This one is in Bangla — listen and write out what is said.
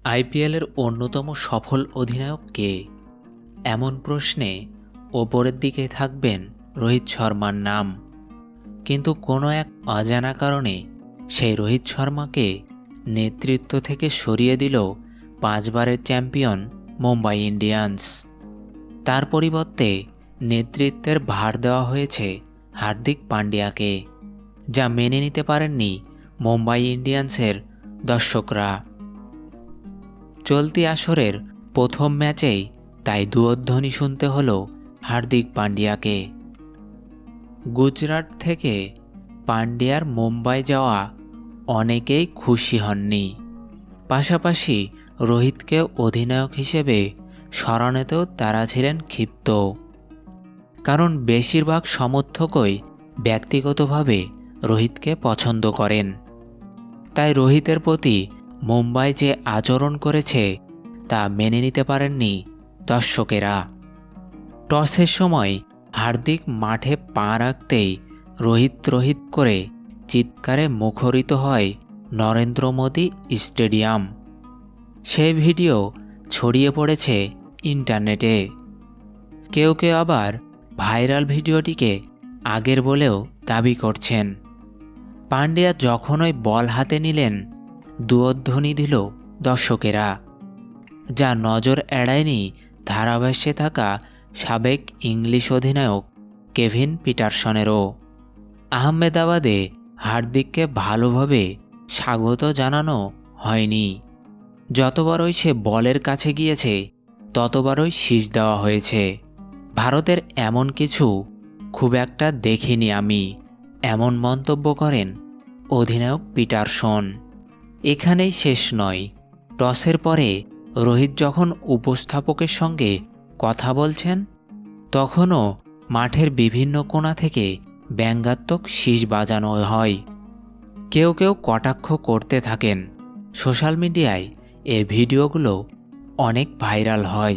আইপিএলের অন্যতম সফল অধিনায়ক কে? এমন প্রশ্নে ওপরের দিকে থাকবেন রোহিত শর্মার নাম। কিন্তু কোনো এক অজানা কারণে সেই রোহিত শর্মাকে নেতৃত্ব থেকে সরিয়ে দিল 5 বারের চ্যাম্পিয়ন মুম্বাই ইন্ডিয়ান্স। তার পরিবর্তে নেতৃত্বের ভার দেওয়া হয়েছে হার্দিক পান্ডিয়াকে, যা মেনে নিতে পারেননি মুম্বাই ইন্ডিয়ান্সের দর্শকরা। চলতি আসরের প্রথম ম্যাচেই তাই দুয়ধ্বনি শুনতে হলো হার্দিক পান্ডিয়াকে। গুজরাট থেকে পান্ডিয়ার মুম্বাই যাওয়া অনেকেই খুশি হননি, পাশাপাশি রোহিতকে অধিনায়ক হিসেবে সরানোতেও তারা ছিলেন ক্ষিপ্ত। কারণ বেশিরভাগ সমর্থকই ব্যক্তিগতভাবে রোহিতকে পছন্দ করেন। তাই রোহিতের প্রতি মুম্বাই যে আচরণ করেছে তা মেনে নিতে পারেননি দর্শকেরা। টসের সময় হার্দিক মাঠে পা রাখতেই রোহিত রোহিত করে চিৎকারে মুখরিত হয় নরেন্দ্র মোদী স্টেডিয়াম। সেই ভিডিও ছড়িয়ে পড়েছে ইন্টারনেটে। কেউ কেউ আবার ভাইরাল ভিডিওটিকে আগের বলেও দাবি করছেন। পান্ডিয়া যখনই বল হাতে নিলেন দুয়ধ্বনি দিল দর্শকেরা, যা নজর এড়ায়নি ধারাভাষ্যে থাকা সাবেক ইংলিশ অধিনায়ক কেভিন পিটারসনেরও। আহমেদাবাদে হার্দিককে ভালোভাবে স্বাগত জানানো হয়নি। যতবারই সে বলের কাছে গিয়েছে ততবারই শীষ দেওয়া হয়েছে। ভারতের এমন কিছু খুব একটা দেখিনি আমি, এমন মন্তব্য করেন অধিনায়ক পিটারসন। এখানেই শেষ নয়। টসের পরে রোহিত যখন উপস্থাপকের সঙ্গে কথা বলছেন তখনও মাঠের বিভিন্ন কোণা থেকে ব্যঙ্গাত্মক শীষ বাজানো হয়। কেউ কেউ কটাক্ষ করতে থাকেন। সোশ্যাল মিডিয়ায় এই ভিডিওগুলো অনেক ভাইরাল হয়।